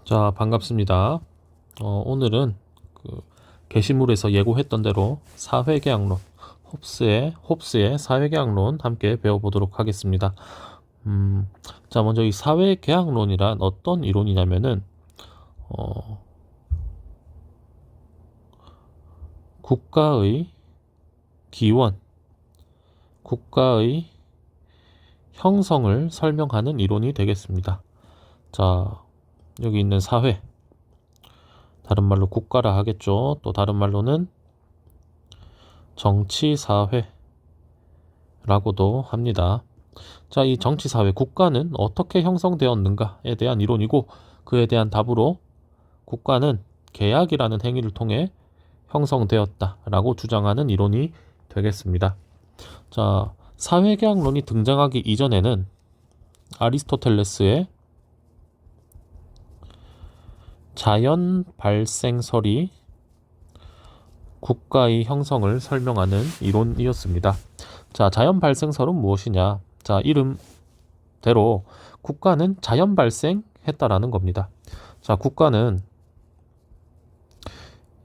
자, 반갑습니다. 오늘은 그 게시물에서 예고했던 대로 사회계약론, 홉스의 사회계약론 함께 배워보도록 하겠습니다. 자, 먼저 이 사회계약론이란 어떤 이론이냐면은 국가의 기원, 국가의 형성을 설명하는 이론이 되겠습니다. 자, 여기 있는 사회, 다른 말로 국가라 하겠죠. 또 다른 말로는 정치사회라고도 합니다. 자, 이 정치사회, 국가는 어떻게 형성되었는가에 대한 이론이고, 그에 대한 답으로 국가는 계약이라는 행위를 통해 형성되었다라고 주장하는 이론이 되겠습니다. 자, 사회계약론이 등장하기 이전에는 아리스토텔레스의 자연 발생설이 국가의 형성을 설명하는 이론이었습니다. 자, 자연 발생설은 무엇이냐? 자, 이름대로 국가는 자연 발생했다라는 겁니다. 자, 국가는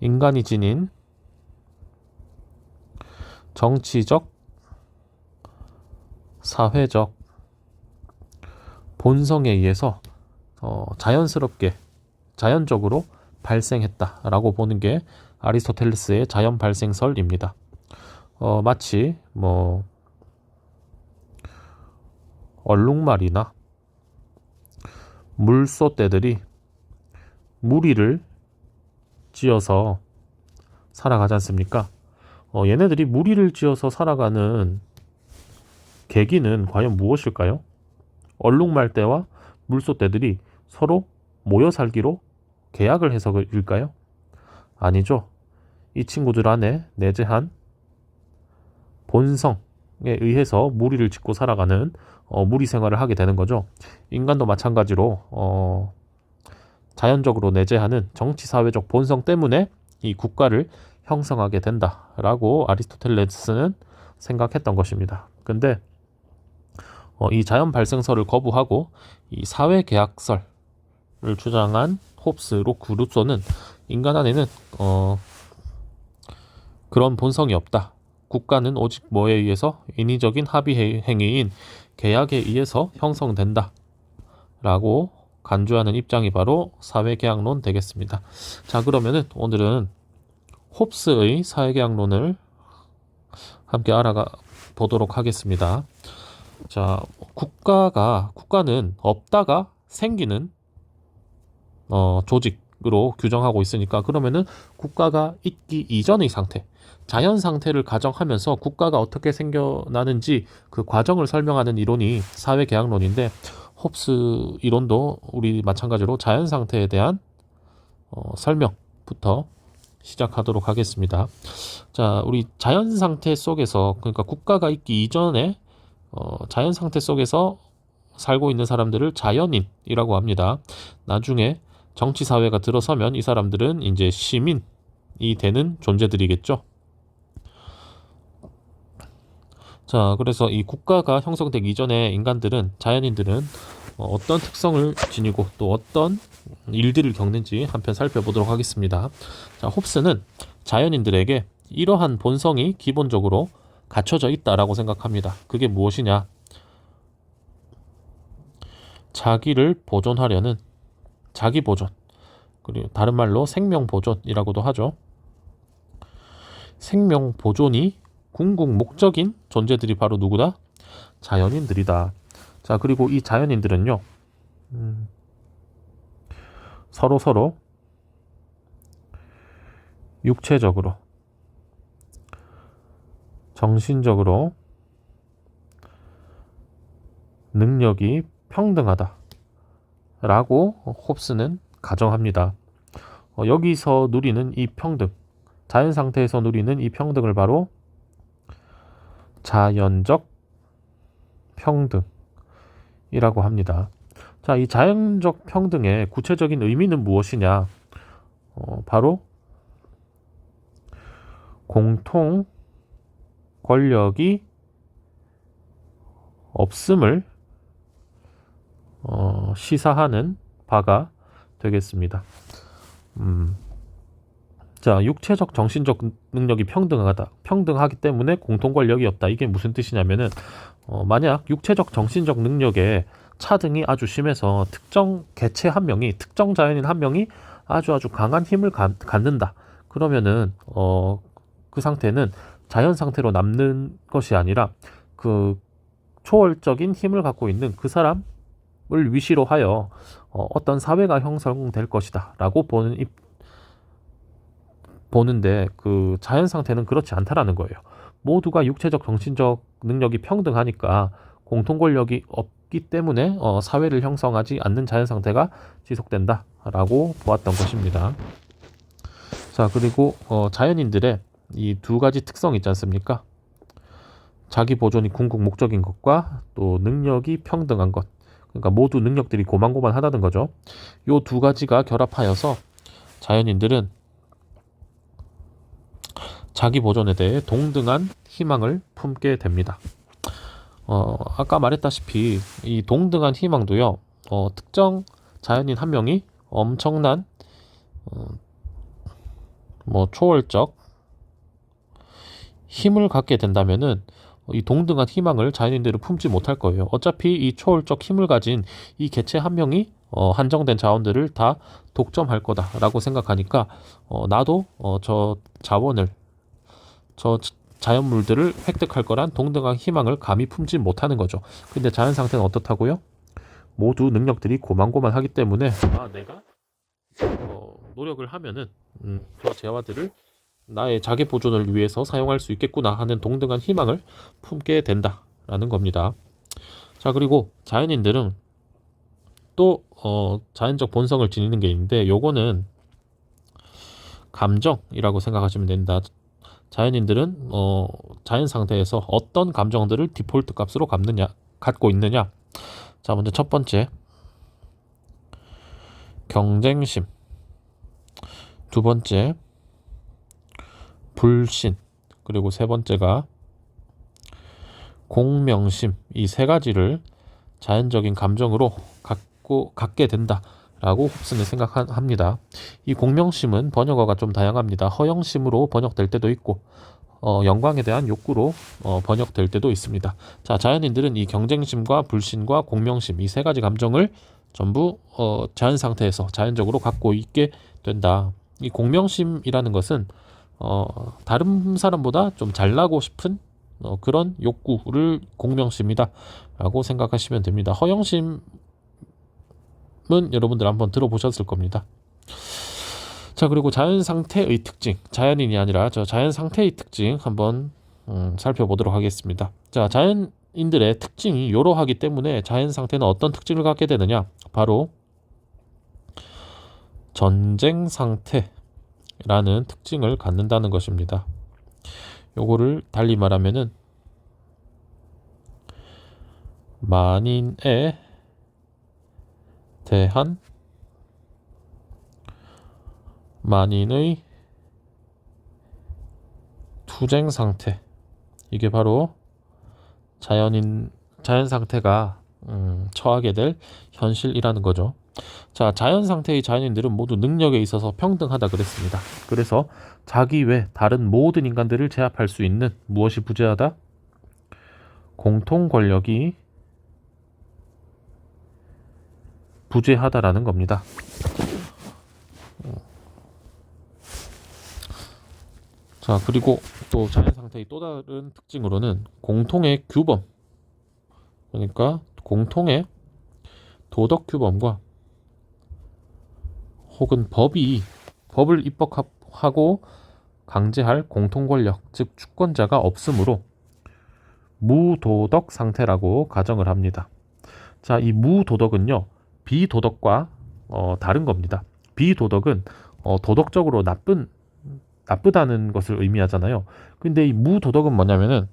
인간이 지닌 정치적, 사회적 본성에 의해서 자연적으로 발생했다라고 보는 게 아리스토텔레스의 자연 발생설입니다. 마치 얼룩말이나 물소떼들이 무리를 지어서 살아가지 않습니까? 얘네들이 무리를 지어서 살아가는 계기는 과연 무엇일까요? 얼룩말떼와 물소떼들이 서로 모여 살기로 계약을 해서일까요? 아니죠. 이 친구들 안에 내재한 본성에 의해서 무리를 짓고 살아가는 무리 생활을 하게 되는 거죠. 인간도 마찬가지로 자연적으로 내재하는 정치사회적 본성 때문에 이 국가를 형성하게 된다라고 아리스토텔레스는 생각했던 것입니다. 근데 이 자연 발생설을 거부하고 이 사회계약설을 주장한 홉스, 로크, 루소는 인간 안에는 그런 본성이 없다. 국가는 오직 뭐에 의해서 인위적인 합의 행위인 계약에 의해서 형성된다. 라고 간주하는 입장이 바로 사회계약론 되겠습니다. 자, 그러면은 오늘은 홉스의 사회계약론을 함께 알아가 보도록 하겠습니다. 자, 국가는 없다가 생기는 조직으로 규정하고 있으니까, 그러면은 국가가 있기 이전의 상태, 자연 상태를 가정하면서 국가가 어떻게 생겨나는지 그 과정을 설명하는 이론이 사회계약론인데, 홉스 이론도 우리 마찬가지로 자연 상태에 대한 설명부터 시작하도록 하겠습니다. 자, 우리 자연 상태 속에서, 그러니까 국가가 있기 이전에 자연 상태 속에서 살고 있는 사람들을 자연인이라고 합니다. 나중에 정치 사회가 들어서면 이 사람들은 이제 시민이 되는 존재들이겠죠. 자, 그래서 이 국가가 형성되기 이전에 자연인들은 어떤 특성을 지니고 또 어떤 일들을 겪는지 한편 살펴보도록 하겠습니다. 자, 홉스는 자연인들에게 이러한 본성이 기본적으로 갖춰져 있다라고 생각합니다. 그게 무엇이냐? 자기를 보존하려는 자기 보존, 그리고 다른 말로 생명 보존이라고도 하죠. 생명 보존이 궁극 목적인 존재들이 바로 누구다? 자연인들이다. 자, 그리고 이 자연인들은요, 서로 육체적으로, 정신적으로 능력이 평등하다 라고 홉스는 가정합니다. 여기서 누리는 이 평등, 자연 상태에서 누리는 이 평등을 바로 자연적 평등이라고 합니다. 자, 이 자연적 평등의 구체적인 의미는 무엇이냐? 바로 공통 권력이 없음을 시사하는 바가 되겠습니다. 자, 육체적, 정신적 능력이 평등하기 때문에 공통 권력이 없다. 이게 무슨 뜻이냐면은 만약 육체적, 정신적 능력에 차등이 아주 심해서 특정 개체 한 명이, 특정 자연인 한 명이 아주 강한 힘을 갖는다. 그러면은 그 상태는 자연 상태로 남는 것이 아니라 그 초월적인 힘을 갖고 있는 그 사람을 위시로 하여 어떤 사회가 형성될 것이다라고 보는데, 그 자연 상태는 그렇지 않다라는 거예요. 모두가 육체적, 정신적 능력이 평등하니까 공통 권력이 없기 때문에 사회를 형성하지 않는 자연 상태가 지속된다라고 보았던 것입니다. 자, 그리고 자연인들의 이 두 가지 특성이 있지 않습니까? 자기 보존이 궁극목적인 것과 또 능력이 평등한 것. 그러니까 모두 능력들이 고만고만하다는 거죠. 요 두 가지가 결합하여서 자연인들은 자기 보존에 대해 동등한 희망을 품게 됩니다. 아까 말했다시피 이 동등한 희망도요, 특정 자연인 한 명이 엄청난 초월적 힘을 갖게 된다면은 이 동등한 희망을 자연인들은 품지 못할 거예요. 어차피 이 초월적 힘을 가진 이 개체 한 명이 한정된 자원들을 다 독점할 거다라고 생각하니까 나도 저 자연물들을 획득할 거란 동등한 희망을 감히 품지 못하는 거죠. 근데 자연 상태는 어떻다고요? 모두 능력들이 고만고만하기 때문에 내가 노력을 하면은 저 재화들을 나의 자기 보존을 위해서 사용할 수 있겠구나 하는 동등한 희망을 품게 된다라는 겁니다. 자, 그리고 자연인들은 또 자연적 본성을 지니는 게 있는데, 요거는 감정이라고 생각하시면 된다. 자연인들은 자연 상태에서 어떤 감정들을 디폴트 값으로 갖고 있느냐. 자, 먼저 첫 번째, 경쟁심. 두 번째, 불신. 그리고 세 번째가 공명심. 이 세 가지를 자연적인 감정으로 갖게 된다라고 홉슨은 생각합니다. 이 공명심은 번역어가 좀 다양합니다. 허영심으로 번역될 때도 있고 영광에 대한 욕구로 번역될 때도 있습니다. 자, 자연인들은 이 경쟁심과 불신과 공명심, 이 세 가지 감정을 전부 자연 상태에서 자연적으로 갖고 있게 된다. 이 공명심이라는 것은 다른 사람보다 좀 잘나고 싶은 그런 욕구를 공명심이다 라고 생각하시면 됩니다. 허영심은 여러분들 한번 들어보셨을 겁니다. 자, 그리고 자연 상태의 특징, 자연인이 아니라 저 자연 상태의 특징 한번 살펴보도록 하겠습니다. 자, 자연인들의 특징이 이러하기 때문에 자연 상태는 어떤 특징을 갖게 되느냐? 바로 전쟁 상태라는 특징을 갖는다는 것입니다. 요거를 달리 말하면은 만인에 대한 만인의 투쟁 상태, 이게 바로 자연 상태가 처하게 될 현실이라는 거죠. 자, 자연 상태의 자연인들은 모두 능력에 있어서 평등하다 그랬습니다. 그래서 자기 외 다른 모든 인간들을 제압할 수 있는 무엇이 부재하다? 공통 권력이 부재하다라는 겁니다. 자, 그리고 또 자연 상태의 또 다른 특징으로는 공통의 규범, 그러니까 공통의 도덕 규범과 혹은 법을 입법하고 강제할 공통 권력, 즉 주권자가 없으므로 무도덕 상태라고 가정을 합니다. 자, 이 무도덕은요, 비도덕과 다른 겁니다. 비도덕은 도덕적으로 나쁘다는 것을 의미하잖아요. 근데 이 무도덕은 뭐냐면은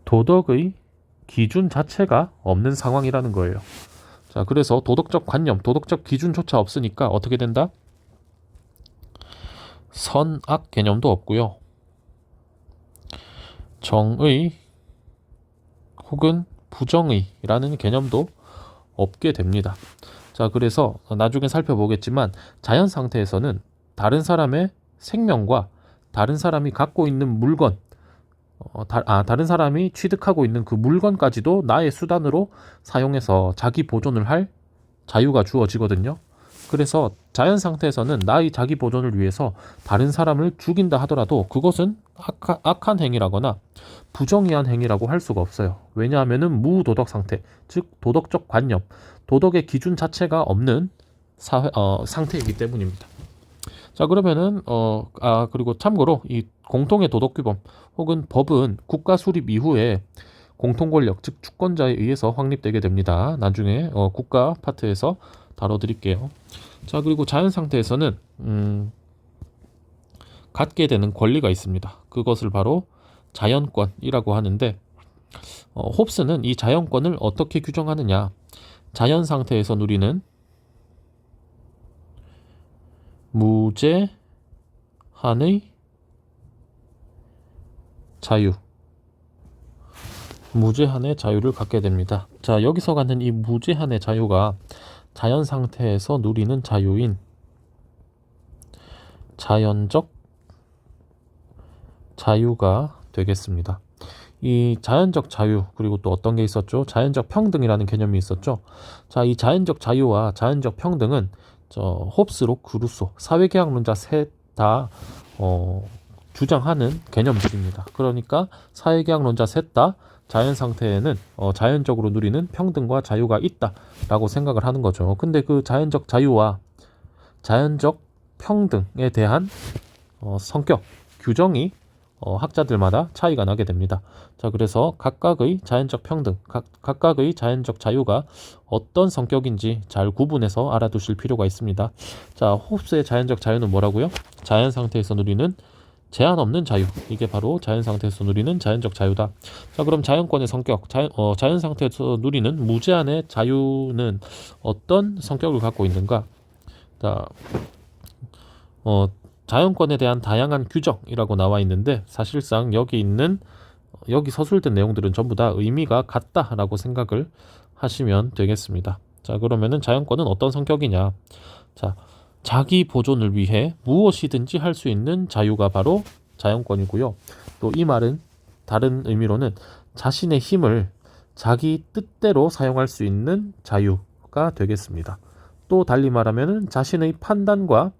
도덕의 기준 자체가 없는 상황이라는 거예요. 자, 그래서 도덕적 관념, 도덕적 기준조차 없으니까 어떻게 된다? 선악 개념도 없고요. 정의 혹은 부정의라는 개념도 없게 됩니다. 자, 그래서 나중에 살펴보겠지만 자연 상태에서는 다른 사람의 생명과 다른 사람이 갖고 있는 물건, 다른 사람이 취득하고 있는 그 물건까지도 나의 수단으로 사용해서 자기 보존을 할 자유가 주어지거든요. 그래서 자연 상태에서는 나의 자기 보존을 위해서 다른 사람을 죽인다 하더라도 그것은 악한 행위라거나 부정의한 행위라고 할 수가 없어요. 왜냐하면은 무도덕 상태, 즉 도덕적 관념, 도덕의 기준 자체가 없는 상태이기 때문입니다. 자, 그러면은 그리고 참고로 이 공통의 도덕 규범 혹은 법은 국가 수립 이후에 공통 권력, 즉 주권자에 의해서 확립되게 됩니다. 나중에 국가 파트에서 다뤄드릴게요. 자, 그리고 자연 상태에서는 갖게 되는 권리가 있습니다. 그것을 바로 자연권이라고 하는데 홉스는 이 자연권을 어떻게 규정하느냐? 자연 상태에서 누리는 무제한의 자유, 무제한의 자유를 갖게 됩니다. 자, 여기서 갖는 이 무제한의 자유가 자연 상태에서 누리는 자유인 자연적 자유가 되겠습니다. 이 자연적 자유, 그리고 또 어떤 게 있었죠? 자연적 평등이라는 개념이 있었죠. 자, 이 자연적 자유와 자연적 평등은 홉스, 록, 루소, 사회계약론자 셋 다 주장하는 개념들입니다. 그러니까 사회계약론자 셋 다 자연 상태에는 자연적으로 누리는 평등과 자유가 있다라고 생각을 하는 거죠. 근데 그 자연적 자유와 자연적 평등에 대한 성격, 규정이 학자들마다 차이가 나게 됩니다. 자, 그래서 각각의 자연적 평등, 각각의 자연적 자유가 어떤 성격인지 잘 구분해서 알아두실 필요가 있습니다. 자, 홉스의 자연적 자유는 뭐라고요? 자연 상태에서 누리는 제한 없는 자유, 이게 바로 자연 상태에서 누리는 자연적 자유다. 자, 그럼 자연권의 성격, 자연 상태에서 누리는 무제한의 자유는 어떤 성격을 갖고 있는가? 자, 자연권에 대한 다양한 규정이라고 나와 있는데 사실상 여기 서술된 내용들은 전부 다 의미가 같다라고 생각을 하시면 되겠습니다. 자, 그러면은 자연권은 어떤 성격이냐? 자, 자기 보존을 위해 무엇이든지 할 수 있는 자유가 바로 자연권이고요. 또 이 말은 다른 의미로는 자신의 힘을 자기 뜻대로 사용할 수 있는 자유가 되겠습니다. 또 달리 말하면은 자신의 판단과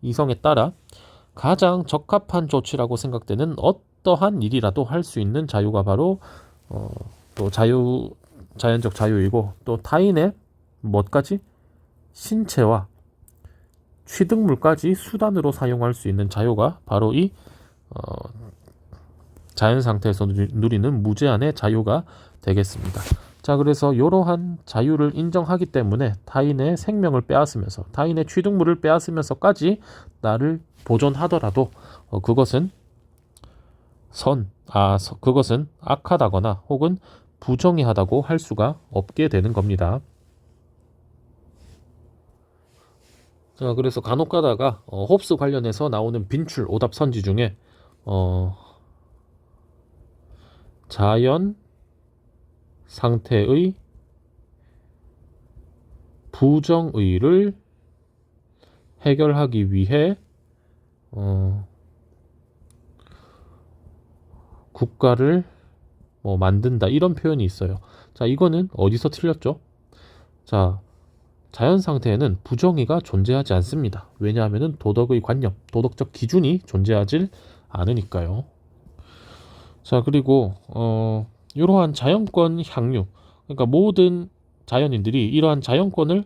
이성에 따라 가장 적합한 조치라고 생각되는 어떠한 일이라도 할 수 있는 자유가 바로 또 자연적 자유이고, 또 타인의 뭐까지 신체와 취득물까지 수단으로 사용할 수 있는 자유가 바로 이 자연 상태에서 누리는 무제한의 자유가 되겠습니다. 자, 그래서 이러한 자유를 인정하기 때문에 타인의 생명을 빼앗으면서 타인의 취득물을 빼앗으면서까지 나를 보존하더라도 그것은 그것은 악하다거나 혹은 부정의하다고 할 수가 없게 되는 겁니다. 자, 그래서 간혹 가다가 홉스 관련해서 나오는 빈출 오답 선지 중에 자연 상태의 부정의를 해결하기 위해 국가를 만든다, 이런 표현이 있어요. 자, 이거는 어디서 틀렸죠? 자, 자연 상태에는 부정의가 존재하지 않습니다. 왜냐하면 도덕의 관념, 도덕적 기준이 존재하지 않으니까요. 자, 그리고 이러한 자연권 향유, 그러니까 모든 자연인들이 이러한 자연권을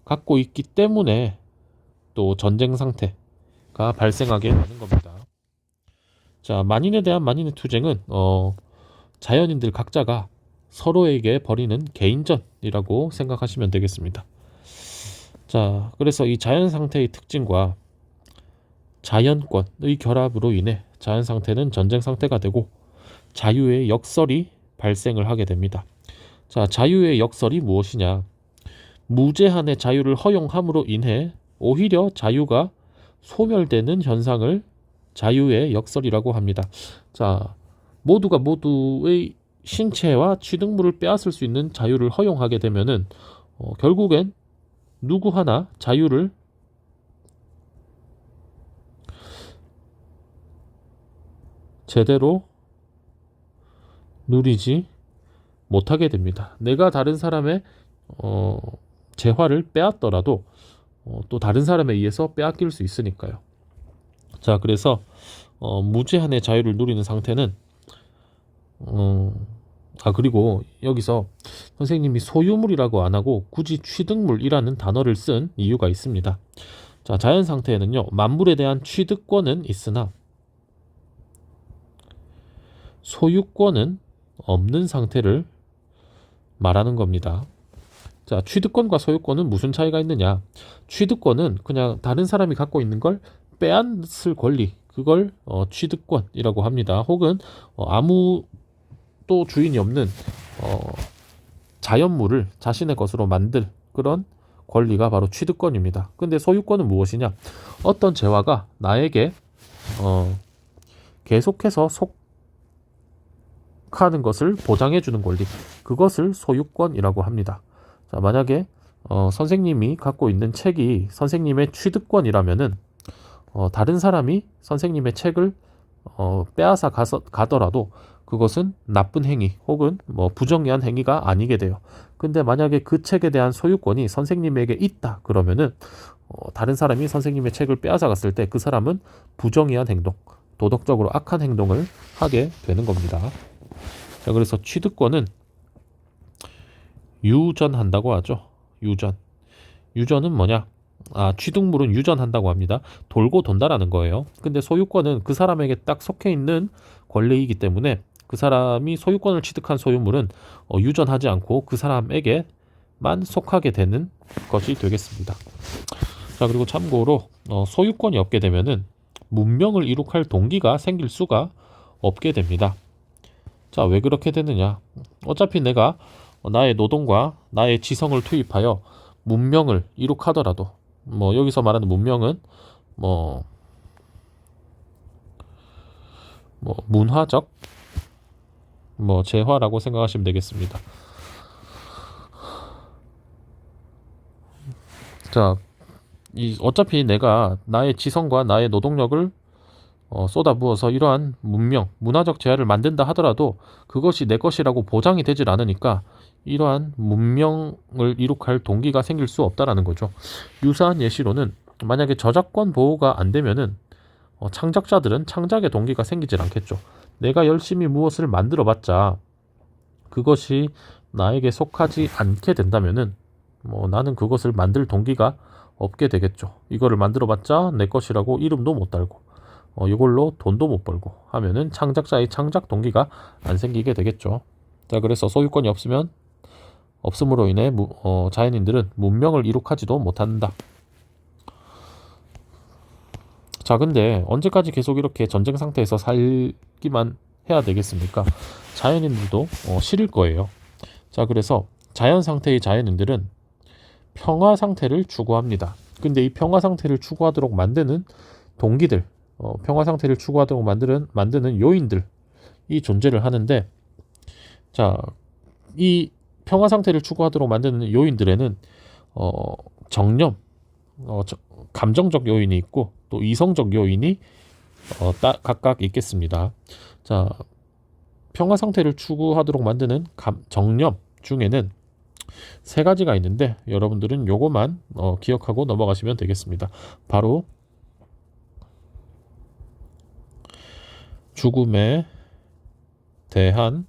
갖고 있기 때문에 또 전쟁 상태가 발생하게 되는 겁니다. 자, 만인에 대한 만인의 투쟁은 자연인들 각자가 서로에게 벌이는 개인전이라고 생각하시면 되겠습니다. 자, 그래서 이 자연 상태의 특징과 자연권의 결합으로 인해 자연 상태는 전쟁 상태가 되고 자유의 역설이 발생을 하게 됩니다. 자, 자유의 역설이 무엇이냐? 무제한의 자유를 허용함으로 인해 오히려 자유가 소멸되는 현상을 자유의 역설이라고 합니다. 자, 모두가 모두의 신체와 취득물을 빼앗을 수 있는 자유를 허용하게 되면은 결국엔 누구 하나 자유를 제대로 누리지 못하게 됩니다. 내가 다른 사람의 재화를 빼앗더라도 또 다른 사람에 의해서 빼앗길 수 있으니까요. 자, 그래서 무제한의 자유를 누리는 상태는 그리고 여기서 선생님이 소유물이라고 안 하고 굳이 취득물이라는 단어를 쓴 이유가 있습니다. 자, 자연 상태에는요, 만물에 대한 취득권은 있으나 소유권은 없는 상태를 말하는 겁니다. 자, 취득권과 소유권은 무슨 차이가 있느냐? 취득권은 그냥 다른 사람이 갖고 있는 걸 빼앗을 권리, 그걸 취득권이라고 합니다. 혹은 아무 또 주인이 없는 자연물을 자신의 것으로 만들 그런 권리가 바로 취득권입니다. 근데 소유권은 무엇이냐? 어떤 재화가 나에게 계속해서 속하는 것을 보장해 주는 권리, 그것을 소유권이라고 합니다. 자, 만약에 선생님이 갖고 있는 책이 선생님의 취득권이라면은 다른 사람이 선생님의 책을 빼앗아 가더라도 그것은 나쁜 행위 혹은 뭐 부정의한 행위가 아니게 돼요. 근데 만약에 그 책에 대한 소유권이 선생님에게 있다 그러면은 다른 사람이 선생님의 책을 빼앗아 갔을 때 그 사람은 부정의한 행동, 도덕적으로 악한 행동을 하게 되는 겁니다. 자, 그래서 취득권은 유전한다고 하죠. 유전은 뭐냐? 취득물은 유전한다고 합니다. 돌고 돈다라는 거예요. 근데 소유권은 그 사람에게 딱 속해 있는 권리이기 때문에 그 사람이 소유권을 취득한 소유물은 유전하지 않고 그 사람에게만 속하게 되는 것이 되겠습니다. 자, 그리고 참고로 소유권이 없게 되면은 문명을 이룩할 동기가 생길 수가 없게 됩니다. 자, 왜 그렇게 되느냐? 어차피 내가 나의 노동과 나의 지성을 투입하여 문명을 이룩하더라도 뭐 여기서 말하는 문명은 뭐 문화적 재화라고 생각하시면 되겠습니다. 자, 어차피 내가 나의 지성과 나의 노동력을 쏟아부어서 이러한 문화적 재화를 만든다 하더라도 그것이 내 것이라고 보장이 되질 않으니까 이러한 문명을 이룩할 동기가 생길 수 없다라는 거죠. 유사한 예시로는 만약에 저작권 보호가 안 되면은 창작자들은 창작의 동기가 생기질 않겠죠. 내가 열심히 무엇을 만들어 봤자 그것이 나에게 속하지 않게 된다면은 나는 그것을 만들 동기가 없게 되겠죠. 이거를 만들어 봤자 내 것이라고 이름도 못 달고 이걸로 돈도 못 벌고 하면은 창작자의 창작 동기가 안 생기게 되겠죠. 자, 그래서 소유권이 없음으로 인해 자연인들은 문명을 이룩하지도 못한다. 자, 근데 언제까지 계속 이렇게 전쟁 상태에서 살기만 해야 되겠습니까? 자연인들도 싫을 거예요. 자, 그래서 자연 상태의 자연인들은 평화 상태를 추구합니다. 근데 이 평화 상태를 추구하도록 만드는 동기들, 평화 상태를 추구하도록 만드는 요인들이 존재를 하는데, 자, 이 평화 상태를 추구하도록 만드는 요인들에는 정념, 감정적 요인이 있고 또 이성적 요인이 각각 있겠습니다. 자, 평화 상태를 추구하도록 만드는 정념 중에는 세 가지가 있는데 여러분들은 요거만 기억하고 넘어가시면 되겠습니다. 바로 죽음에 대한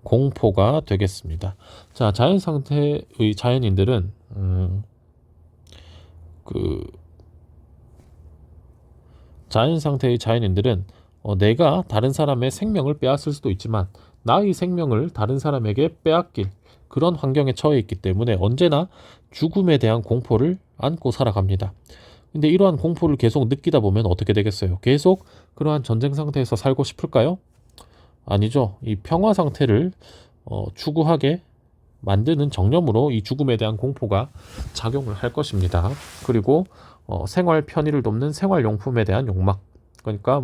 공포가 되겠습니다. 자, 자연 상태의 자연인들은 자연 상태의 자연인들은 내가 다른 사람의 생명을 빼앗을 수도 있지만 나의 생명을 다른 사람에게 빼앗길 그런 환경에 처해 있기 때문에 언제나 죽음에 대한 공포를 안고 살아갑니다. 근데 이러한 공포를 계속 느끼다 보면 어떻게 되겠어요? 계속 그러한 전쟁 상태에서 살고 싶을까요? 아니죠. 이 평화 상태를 추구하게 만드는 정념으로 이 죽음에 대한 공포가 작용을 할 것입니다. 그리고 생활 편의를 돕는 생활용품에 대한 욕망, 그러니까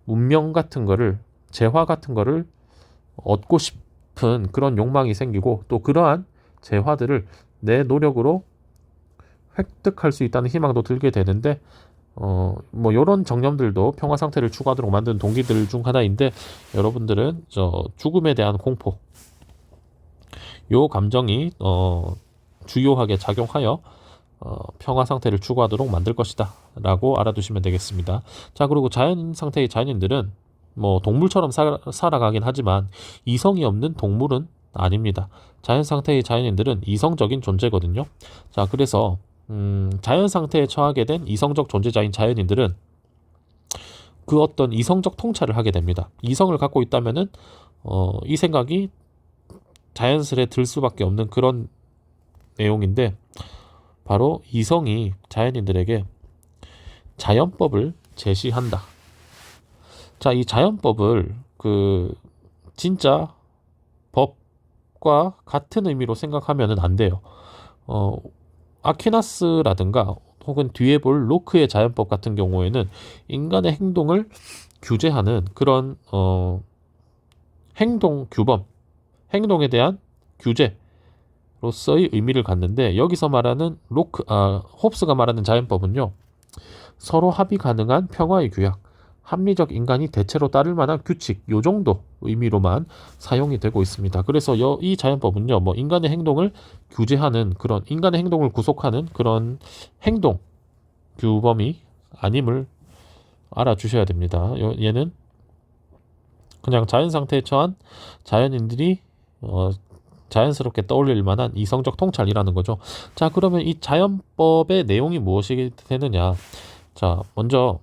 문명 같은 거를, 재화 같은 거를 얻고 싶은 그런 욕망이 생기고 또 그러한 재화들을 내 노력으로 획득할 수 있다는 희망도 들게 되는데 뭐 이런 정념들도 평화 상태를 추구하도록 만든 동기들 중 하나인데 여러분들은 죽음에 대한 공포 요 감정이 주요하게 작용하여 평화 상태를 추구하도록 만들 것이다 라고 알아두시면 되겠습니다. 자, 그리고 자연 상태의 자연인들은 뭐 동물처럼 살아가긴 하지만 이성이 없는 동물은 아닙니다. 자연 상태의 자연인들은 이성적인 존재거든요. 자, 그래서 자연 상태에 처하게 된 이성적 존재자인 자연인들은 그 어떤 이성적 통찰을 하게 됩니다. 이성을 갖고 있다면은 이 생각이 자연스레 들 수밖에 없는 그런 내용인데 바로 이성이 자연인들에게 자연법을 제시한다. 자, 이 자연법을 진짜 법과 같은 의미로 생각하면은 안 돼요. 아퀴나스라든가 혹은 뒤에 볼 로크의 자연법 같은 경우에는 인간의 행동을 규제하는 그런 행동 규범, 행동에 대한 규제로서의 의미를 갖는데 여기서 말하는 홉스가 말하는 자연법은요. 서로 합의 가능한 평화의 규약, 합리적 인간이 대체로 따를 만한 규칙, 요 정도 의미로만 사용이 되고 있습니다. 그래서 이 자연법은요, 뭐 인간의 행동을 규제하는 그런 인간의 행동을 구속하는 그런 행동 규범이 아님을 알아주셔야 됩니다. 얘는 그냥 자연 상태에 처한 자연인들이 자연스럽게 떠올릴 만한 이성적 통찰이라는 거죠. 자, 그러면 이 자연법의 내용이 무엇이 되느냐? 자, 먼저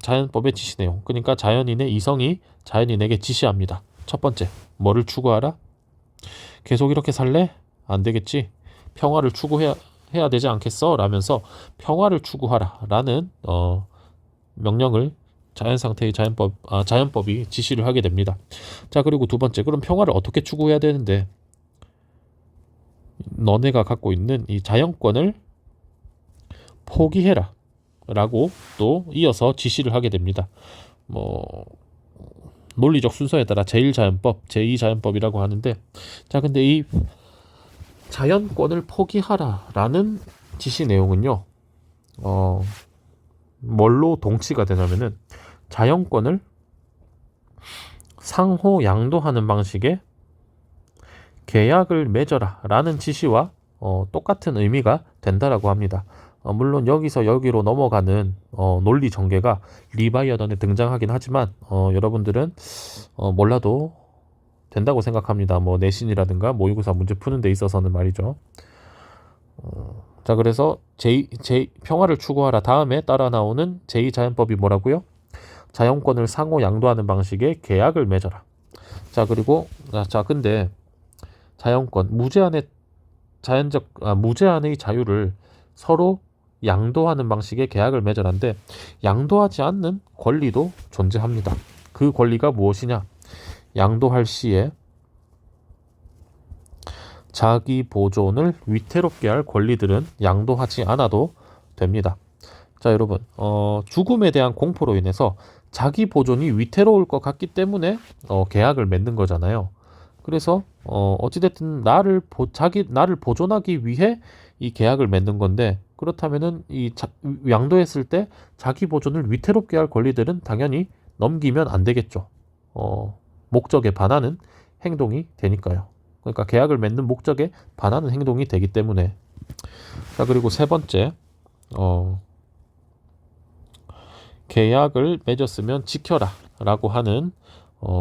자연법의 지시 내용. 그러니까 자연인의 이성이 자연인에게 지시합니다. 첫 번째, 뭐를 추구하라? 계속 이렇게 살래? 안 되겠지. 평화를 추구해야 되지 않겠어? 라면서 평화를 추구하라 라는 명령을 자연 상태의 자연법이 지시를 하게 됩니다. 자, 그리고 두 번째, 그럼 평화를 어떻게 추구해야 되는데? 너네가 갖고 있는 이 자연권을 포기해라 라고 또 이어서 지시를 하게 됩니다. 뭐 논리적 순서에 따라 제1자연법, 제2자연법이라고 하는데 자, 근데 이 자연권을 포기하라 라는 지시 내용은요 뭘로 동치가 되냐면은 자연권을 상호 양도하는 방식의 계약을 맺어라 라는 지시와 똑같은 의미가 된다라고 합니다. 물론 여기서 여기로 넘어가는 논리 전개가 리바이어던에 등장하긴 하지만 여러분들은 몰라도 된다고 생각합니다. 뭐 내신이라든가 모의고사 문제 푸는 데 있어서는 말이죠. 자, 그래서 평화를 추구하라 다음에 따라 나오는 제2자연법이 뭐라고요? 자연권을 상호 양도하는 방식의 계약을 맺어라. 자, 그리고 근데 자연권 무제한의 자유를 서로 양도하는 방식의 계약을 맺어라는데 양도하지 않는 권리도 존재합니다. 그 권리가 무엇이냐? 양도할 시에 자기 보존을 위태롭게 할 권리들은 양도하지 않아도 됩니다. 자, 여러분, 죽음에 대한 공포로 인해서 자기 보존이 위태로울 것 같기 때문에 계약을 맺는 거잖아요. 그래서 어찌됐든 나를 보존하기 위해 이 계약을 맺는 건데 그렇다면은 양도했을 때 자기 보존을 위태롭게 할 권리들은 당연히 넘기면 안 되겠죠. 목적에 반하는 행동이 되니까요. 그러니까 계약을 맺는 목적에 반하는 행동이 되기 때문에. 자, 그리고 세 번째, 계약을 맺었으면 지켜라 라고 하는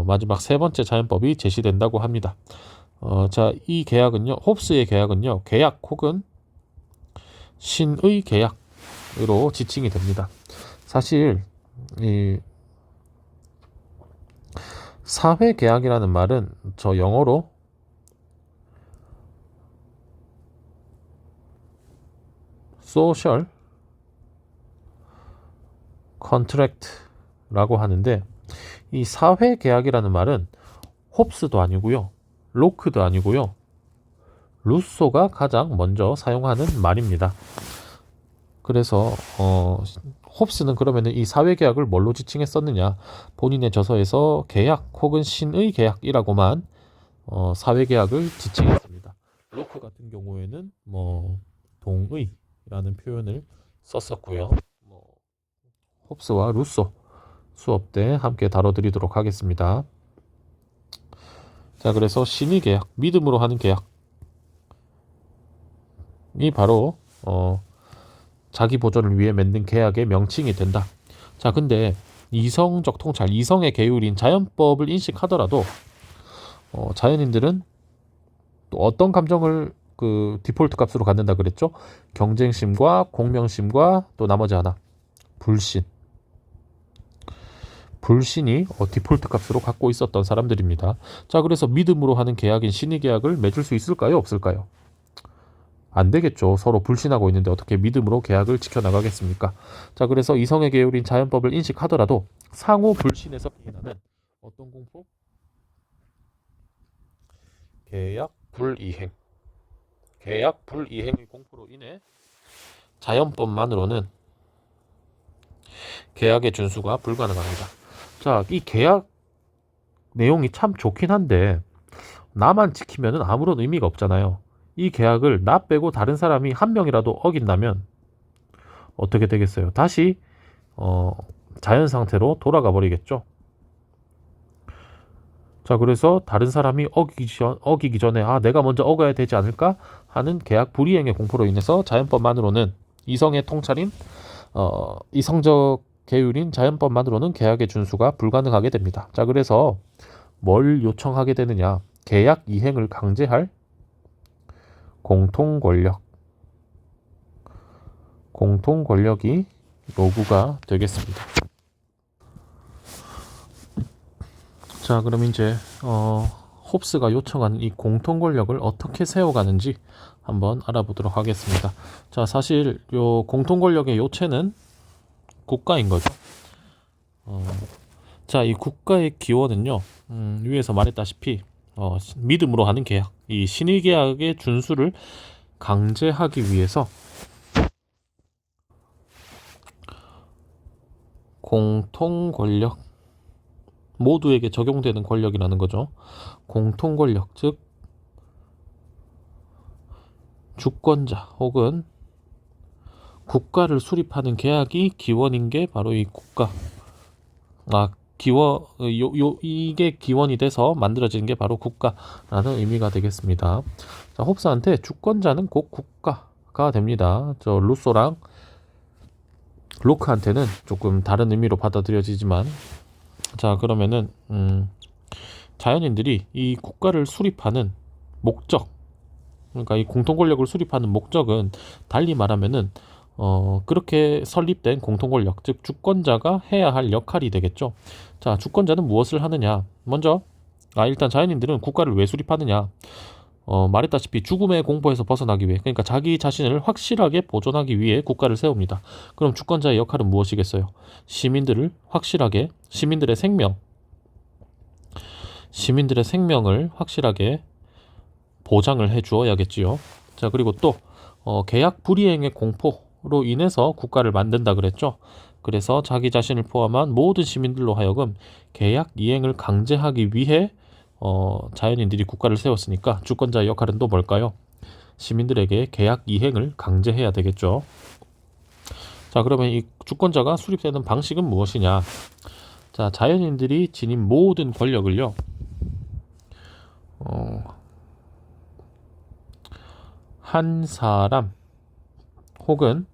마지막 세 번째 자연법이 제시된다고 합니다. 자, 이 계약은요, 홉스의 계약은요, 계약 혹은 신의 계약으로 지칭이 됩니다. 사실 이 사회 계약이라는 말은 저 영어로 social contract라고 하는데 이 사회 계약이라는 말은 홉스도 아니고요, 로크도 아니고요, 루소가 가장 먼저 사용하는 말입니다. 그래서 홉스는 그러면은 이 사회계약을 뭘로 지칭했었느냐? 본인의 저서에서 계약 혹은 신의 계약이라고만 사회계약을 지칭했습니다. 로크 같은 신의라는 표현을 썼었고요. 홉스와 루소 수업 때 함께 다뤄드리도록 하겠습니다. 자, 그래서 신의 계약, 믿음으로 하는 계약이 바로 자기 보존을 위해 맺는 계약의 명칭이 된다. 자, 근데 이성적 통찰, 이성의 계율인 자연법을 인식하더라도 자연인들은 또 어떤 감정을 그 디폴트 값으로 갖는다 그랬죠? 경쟁심과 공명심과 또 나머지 하나 불신이 디폴트 값으로 갖고 있었던 사람들입니다. 자, 그래서 믿음으로 하는 계약인 신의 계약을 맺을 수 있을까요? 없을까요? 안 되겠죠. 서로 불신하고 있는데 어떻게 믿음으로 계약을 지켜나가겠습니까? 자, 그래서 이성의 계율인 자연법을 인식하더라도 상호 불신에서 기인하는 어떤 공포? 계약 불이행의 공포로 인해 자연법만으로는 계약의 준수가 불가능합니다. 자, 이 계약 내용이 참 좋긴 한데 나만 지키면 아무런 의미가 없잖아요. 이 계약을 나 빼고 다른 사람이 한 명이라도 어긴다면 어떻게 되겠어요? 다시 자연 상태로 돌아가 버리겠죠. 자, 그래서 다른 사람이 어기기 전에 내가 먼저 어겨야 되지 않을까 하는 계약 불이행의 공포로 인해서 자연법만으로는 이성의 통찰인 이성적 계율인 자연법만으로는 계약의 준수가 불가능하게 됩니다. 자, 그래서 뭘 요청하게 되느냐? 계약 이행을 강제할 공통 권력이 요구가 되겠습니다. 자, 그럼 이제 홉스가 요청하는 이 공통 권력을 어떻게 세워가는지 한번 알아보도록 하겠습니다. 자, 사실 요 공통 권력의 요체는 국가인 거죠. 자, 이 국가의 기원은요, 위에서 말했다시피 믿음으로 하는 계약, 이 신의 계약의 준수를 강제하기 위해서 공통 권력, 모두에게 적용되는 권력이라는 거죠. 공통 권력, 즉 주권자 혹은 국가를 수립하는 계약이 기원인 게 바로 이 국가. 이게 기원이 돼서 만들어지는 게 바로 국가라는 의미가 되겠습니다. 자, 홉스한테 주권자는 곧 국가가 됩니다. 저 루소랑 로크한테는 조금 다른 의미로 받아들여지지만, 자, 그러면은 자연인들이 이 국가를 수립하는 목적, 그러니까 이 공통 권력을 수립하는 목적은 달리 말하면은 그렇게 설립된 공통 권력, 즉 주권자가 해야 할 역할이 되겠죠. 자, 주권자는 무엇을 하느냐? 먼저 일단 자연인들은 국가를 왜 수립하느냐? 말했다시피 죽음의 공포에서 벗어나기 위해, 그러니까 자기 자신을 확실하게 보존하기 위해 국가를 세웁니다. 그럼 주권자의 역할은 무엇이겠어요? 시민들을 확실하게, 시민들의 생명을 확실하게 보장을 해 주어야겠지요. 자, 그리고 또 계약 불이행의 공포로 인해서 국가를 만든다 그랬죠. 그래서 자기 자신을 포함한 모든 시민들로 하여금 계약 이행을 강제하기 위해 자연인들이 국가를 세웠으니까 주권자의 역할은 또 뭘까요? 시민들에게 계약 이행을 강제해야 되겠죠. 자, 그러면 이 주권자가 수립되는 방식은 무엇이냐? 자, 자연인들이 지닌 모든 권력을요, 한 사람 혹은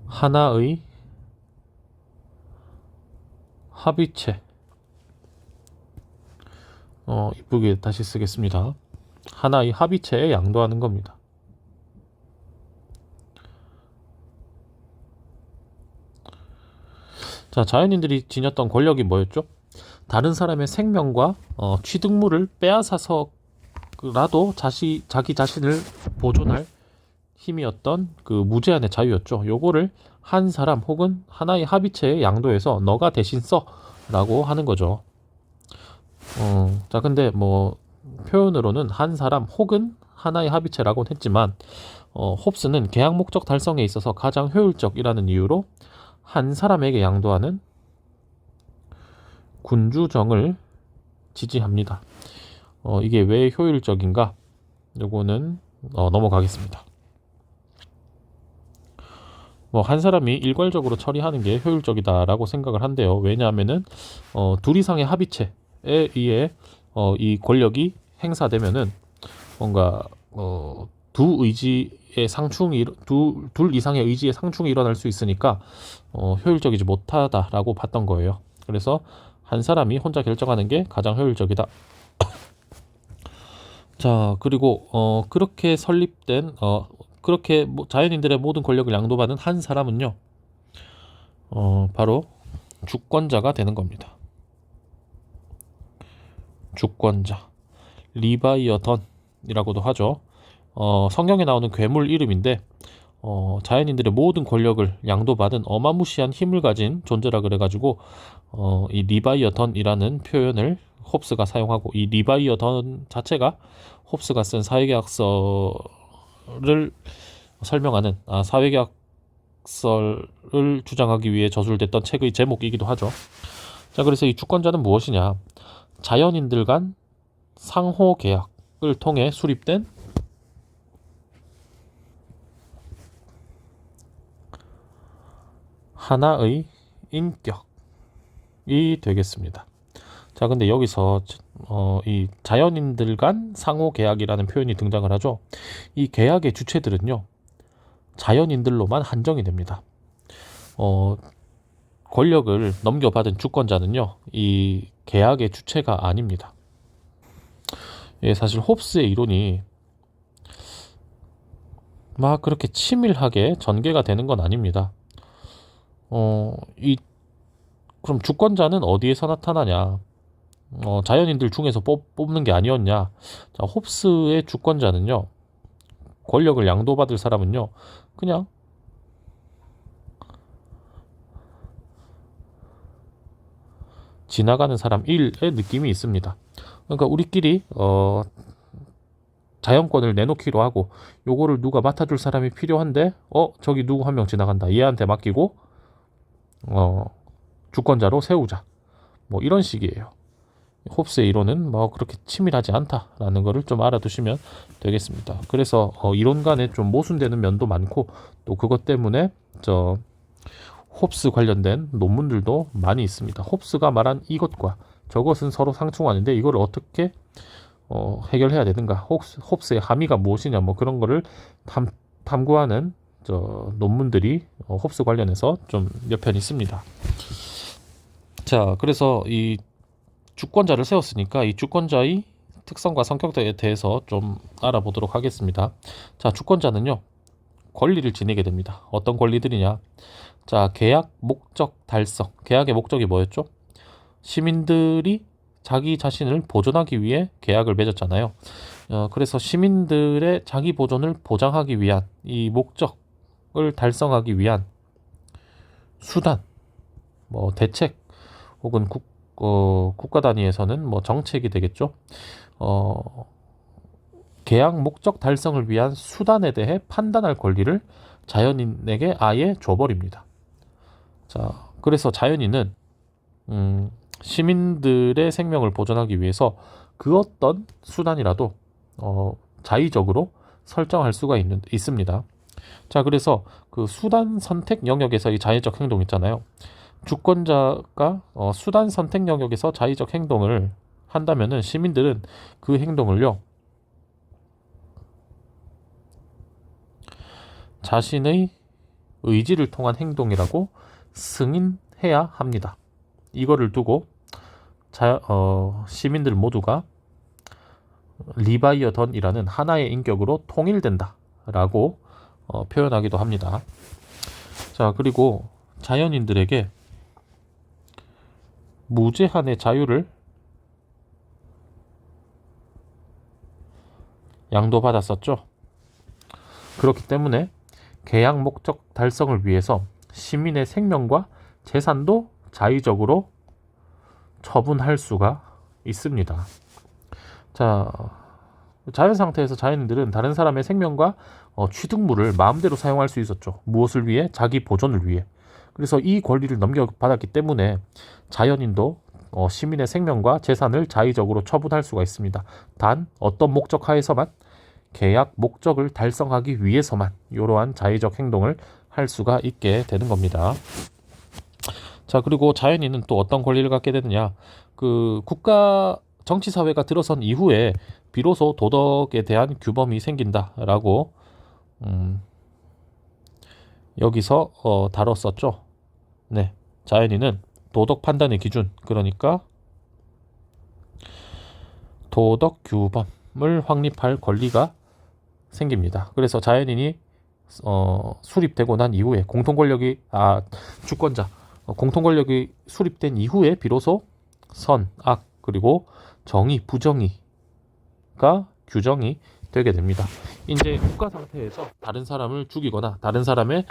하나의 합의체, 이쁘게 다시 쓰겠습니다. 하나의 합의체에 양도하는 겁니다. 자, 자연인들이 지녔던 권력이 뭐였죠? 다른 사람의 생명과 취득물을 빼앗아서라도 자기 자신을 보존할 힘이었던 그 무제한의 자유였죠. 요거를 한 사람 혹은 하나의 합의체에 양도해서 너가 대신 써라고 하는 거죠. 자, 근데 뭐 표현으로는 한 사람 혹은 하나의 합의체라고 했지만 홉스는 계약 목적 달성에 있어서 가장 효율적이라는 이유로 한 사람에게 양도하는 군주정을 지지합니다. 이게 왜 효율적인가? 요거는 넘어가겠습니다. 뭐 한 사람이 일괄적으로 처리하는 게 효율적이다라고 생각을 한대요. 왜냐하면은 둘 이상의 합의체에 의해 이 권력이 행사되면은 뭔가 두 의지의 상충이 둘 이상의 의지의 상충이 일어날 수 있으니까 효율적이지 못하다라고 봤던 거예요. 그래서 한 사람이 혼자 결정하는 게 가장 효율적이다. 자, 그리고 그렇게 설립된 그렇게 자연인들의 모든 권력을 양도받은 한 사람은요, 바로 주권자가 되는 겁니다. 주권자, 리바이어던이라고도 하죠. 성경에 나오는 괴물 이름인데 자연인들의 모든 권력을 양도받은 어마무시한 힘을 가진 존재라 그래가지고 이 리바이어던이라는 표현을 홉스가 사용하고, 이 리바이어던 자체가 홉스가 쓴 사회계약서를 설명하는 사회계약서를 주장하기 위해 저술됐던 책의 제목이기도 하죠. 자, 그래서 이 주권자는 무엇이냐? 자연인들 간 상호 계약을 통해 수립된 하나의 인격이 되겠습니다. 자, 근데 여기서 이 자연인들 간 상호 계약이라는 표현이 등장을 하죠. 이 계약의 주체들은요, 자연인들로만 한정이 됩니다. 권력을 넘겨받은 주권자는요, 이 계약의 주체가 아닙니다. 예, 사실 홉스의 이론이 막 그렇게 치밀하게 전개가 되는 건 아닙니다. 그럼 주권자는 어디에서 나타나냐? 자연인들 중에서 뽑는 게 아니었냐? 자, 홉스의 주권자는요, 권력을 양도받을 사람은요, 그냥 지나가는 사람 1의 느낌이 있습니다. 그러니까 우리끼리 자연권을 내놓기로 하고, 요거를 누가 맡아줄 사람이 필요한데 저기 누구 한 명 지나간다, 얘한테 맡기고 주권자로 세우자, 뭐 이런 식이에요. 홉스의 이론은 뭐 그렇게 치밀하지 않다라는 거를 좀 알아두시면 되겠습니다. 그래서 이론 간에 좀 모순되는 면도 많고, 또 그것 때문에 홉스 관련된 논문들도 많이 있습니다. 홉스가 말한 이것과 저것은 서로 상충하는데 이걸 어떻게 해결해야 되는가, 홉스의 함의가 무엇이냐, 뭐 그런 거를 탐구하는 논문들이 홉스 관련해서 좀 몇 편 있습니다. 자, 그래서 이 주권자를 세웠으니까 이 주권자의 특성과 성격에 대해서 좀 알아보도록 하겠습니다. 자, 주권자는요, 권리를 지니게 됩니다. 어떤 권리들이냐? 자, 계약 목적 달성. 계약의 목적이 뭐였죠? 시민들이 자기 자신을 보존하기 위해 계약을 맺었잖아요. 그래서 시민들의 자기 보존을 보장하기 위한 이 목적을 달성하기 위한 수단, 뭐 대책, 혹은 국가 단위에서는 뭐 정책이 되겠죠. 계약 목적 달성을 위한 수단에 대해 판단할 권리를 자연인에게 아예 줘버립니다. 자, 그래서 자연인은 시민들의 생명을 보존하기 위해서 그 어떤 수단이라도 자의적으로 설정할 수가 있습니다. 자, 그래서 그 수단 선택 영역에서의 자의적 행동 있잖아요. 주권자가 수단 선택 영역에서 자의적 행동을 한다면은 시민들은 그 행동을요, 자신의 의지를 통한 행동이라고 승인해야 합니다. 이거를 두고 시민들 모두가 리바이어던이라는 하나의 인격으로 통일된다라고 표현하기도 합니다. 자, 그리고 자연인들에게 무제한의 자유를 양도받았었죠. 그렇기 때문에 계약 목적 달성을 위해서 시민의 생명과 재산도 자의적으로 처분할 수가 있습니다. 자, 자연 상태에서 자연인들은 다른 사람의 생명과 취득물을 마음대로 사용할 수 있었죠. 무엇을 위해? 자기 보존을 위해. 그래서 이 권리를 넘겨받았기 때문에 자연인도 시민의 생명과 재산을 자의적으로 처분할 수가 있습니다. 단 어떤 목적 하에서만? 계약 목적을 달성하기 위해서만 이러한 자의적 행동을 할 수가 있게 되는 겁니다. 자, 그리고 자연인은 또 어떤 권리를 갖게 되느냐? 그 국가 정치 사회가 들어선 이후에 비로소 도덕에 대한 규범이 생긴다라고 여기서 다뤘었죠. 네, 자연인은 도덕 판단의 기준, 그러니까 도덕 규범을 확립할 권리가 생깁니다. 그래서 자연인이 수립되고 난 이후에 주권자 공통 권력이 수립된 이후에 비로소 선, 악, 그리고 정의, 부정의가 규정이 되게 됩니다. 이제 국가 상태에서 다른 사람을 죽이거나 다른 사람의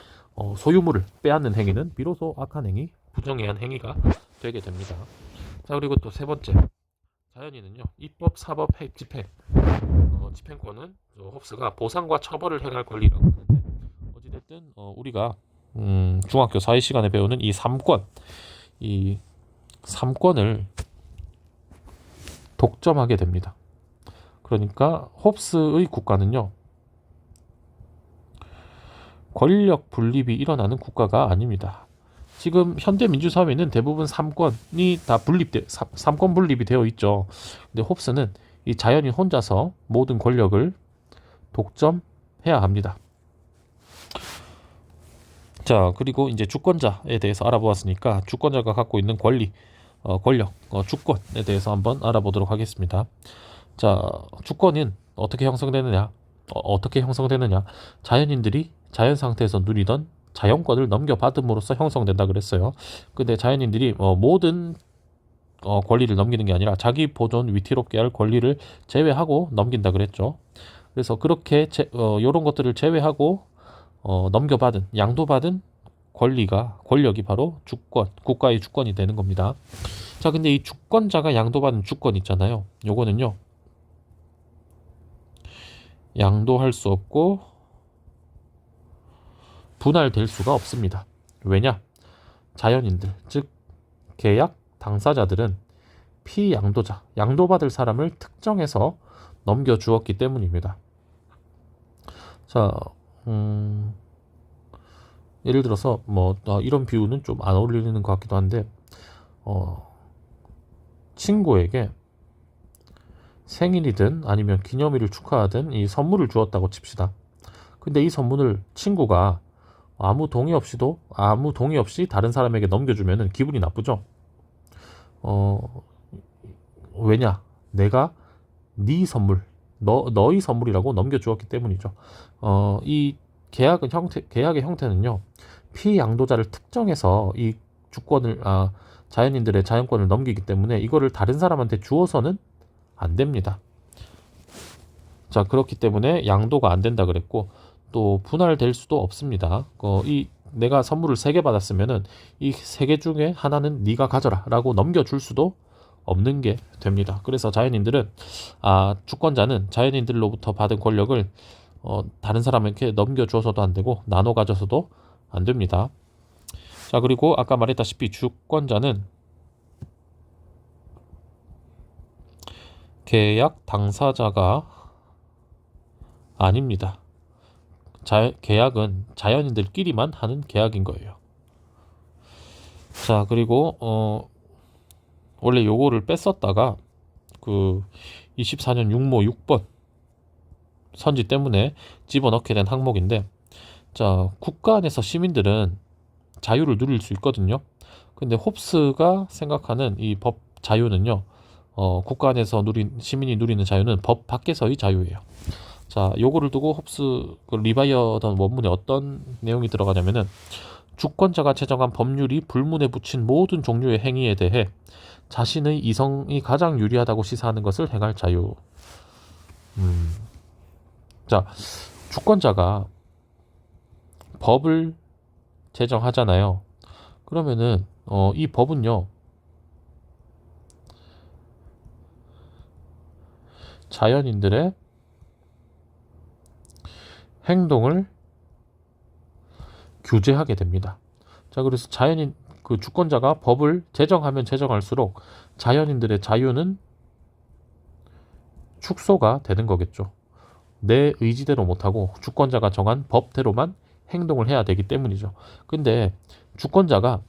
소유물을 빼앗는 행위는 비로소 악한 행위, 부정의한 행위가 되게 됩니다. 자, 그리고 또 세 번째, 자연인은요, 입법, 사법, 집행, 집행권은 홉스가 보상과 처벌을 행할 권리라고 하는데, 어찌됐든 우리가 중학교 사회 시간에 배우는 이 3권을 독점하게 됩니다. 그러니까 홉스의 국가는요, 권력 분립이 일어나는 국가가 아닙니다. 지금 현대 민주사회는 대부분 3권이 다 삼권 분립이 되어 있죠. 근데 홉스는 이 자연인 혼자서 모든 권력을 독점해야 합니다. 자, 그리고 이제 주권자에 대해서 알아보았으니까 주권자가 갖고 있는 권리, 권력, 주권에 대해서 한번 알아보도록 하겠습니다. 자, 주권은 어떻게 형성되느냐? 자연인들이 자연 상태에서 누리던 자연권을 넘겨받음으로써 형성된다 그랬어요. 근데 자연인들이 모든 권리를 넘기는 게 아니라 자기 보존 위태롭게 할 권리를 제외하고 넘긴다 그랬죠. 그래서 그렇게 이런 것들을 제외하고 넘겨받은, 양도받은 권력이 바로 주권, 국가의 주권이 되는 겁니다. 자, 근데 이 주권자가 양도받은 주권 있잖아요. 요거는요, 양도할 수 없고 분할될 수가 없습니다. 왜냐? 자연인들, 즉 계약 당사자들은 피양도자, 양도받을 사람을 특정해서 넘겨주었기 때문입니다. 자, 예를 들어서 이런 비유는 좀 안 어울리는 것 같기도 한데, 친구에게 생일이든 아니면 기념일을 축하하든 이 선물을 주었다고 칩시다. 근데 이 선물을 친구가 아무 동의 없이 다른 사람에게 넘겨주면은 기분이 나쁘죠. 왜냐? 내가 네 선물, 너의 선물이라고 넘겨주었기 때문이죠. 이 계약의 형태는요, 피양도자를 특정해서 이 자연인들의 자연권을 넘기기 때문에 이거를 다른 사람한테 주어서는 안 됩니다. 자, 그렇기 때문에 양도가 안 된다 그랬고, 또 분할될 수도 없습니다. 내가 선물을 3개 받았으면은 이 3개 중에 하나는 네가 가져라 라고 넘겨줄 수도 없는 게 됩니다. 그래서 주권자는 자연인들로부터 받은 권력을 다른 사람에게 넘겨줘서도 안 되고 나눠 가져서도 안 됩니다. 자, 그리고 아까 말했다시피 주권자는 계약 당사자가 아닙니다. 계약은 자연인들끼리만 하는 계약인 거예요. 자, 그리고 원래 요거를 뺐었다가 24년 육모 6번 선지 때문에 집어넣게 된 항목인데, 자, 국가 안에서 시민들은 자유를 누릴 수 있거든요. 근데 홉스가 생각하는 이 법 자유는요, 국가 안에서 시민이 누리는 자유는 법 밖에서의 자유예요. 자, 요거를 두고 홉스 리바이어던 원문에 어떤 내용이 들어가냐면은, 주권자가 제정한 법률이 불문에 붙인 모든 종류의 행위에 대해 자신의 이성이 가장 유리하다고 시사하는 것을 행할 자유. 자, 주권자가 법을 제정하잖아요. 그러면은 이 법은요, 자연인들의 행동을 규제하게 됩니다. 자, 그래서 주권자가 법을 제정하면 제정할수록 자연인들의 자유는 축소가 되는 거겠죠. 내 의지대로 못하고 주권자가 정한 법대로만 행동을 해야 되기 때문이죠. 근데 주권자가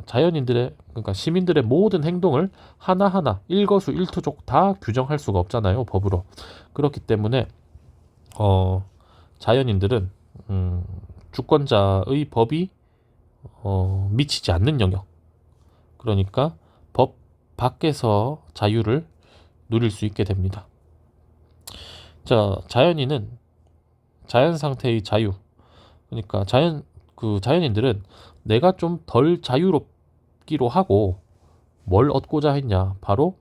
자연인들의 그러니까 시민들의 모든 행동을 하나하나 일거수일투족 다 규정할 수가 없잖아요, 법으로. 그렇기 때문에 자연인들은 주권자의 법이 미치지 않는 영역, 그러니까 법 밖에서 자유를 누릴 수 있게 됩니다. 자, 자연인은 자연 상태의 자유, 그러니까 자연인들은 내가 좀 덜 자유롭기로 하고 뭘 얻고자 했냐? 바로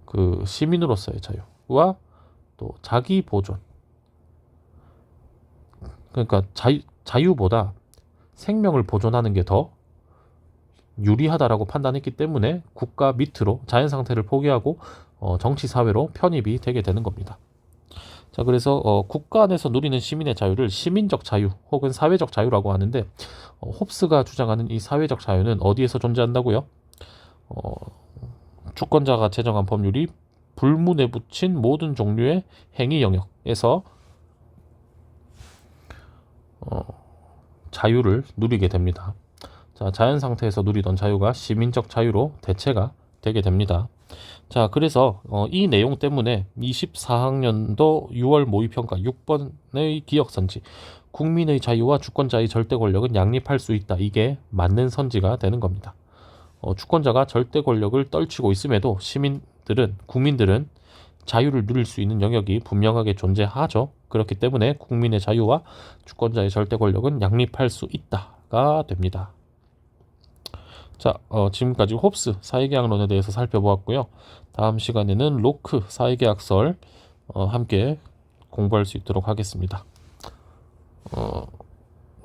그 시민으로서의 자유와 또 자기 보존. 그러니까 자유보다 생명을 보존하는 게 더 유리하다라고 판단했기 때문에 국가 밑으로 자연 상태를 포기하고 정치 사회로 편입이 되게 되는 겁니다. 자, 그래서 국가 안에서 누리는 시민의 자유를 시민적 자유 혹은 사회적 자유라고 하는데, 홉스가 주장하는 이 사회적 자유는 어디에서 존재한다고요? 주권자가 제정한 법률이 불문에 붙인 모든 종류의 행위 영역에서 자유를 누리게 됩니다. 자, 자연 상태에서 누리던 자유가 시민적 자유로 대체가 되게 됩니다. 자, 그래서 이 내용 때문에 24학년도 6월 모의평가 6번의 기억선지, 국민의 자유와 주권자의 절대 권력은 양립할 수 있다. 이게 맞는 선지가 되는 겁니다. 주권자가 절대 권력을 떨치고 있음에도 국민들은 자유를 누릴 수 있는 영역이 분명하게 존재하죠. 그렇기 때문에 국민의 자유와 주권자의 절대 권력은 양립할 수 있다가 됩니다. 자, 지금까지 홉스 사회계약론에 대해서 살펴보았고요. 다음 시간에는 로크 사회계약설 함께 공부할 수 있도록 하겠습니다.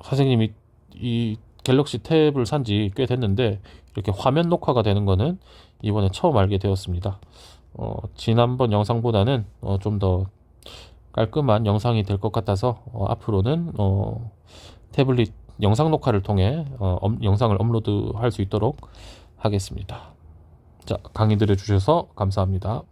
선생님이 이 갤럭시 탭을 산지 꽤 됐는데 이렇게 화면 녹화가 되는 거는 이번에 처음 알게 되었습니다. 지난번 영상보다는 좀 더 깔끔한 영상이 될 것 같아서 앞으로는 태블릿 영상 녹화를 통해 영상을 업로드할 수 있도록 하겠습니다. 자, 강의 들어주셔서 감사합니다.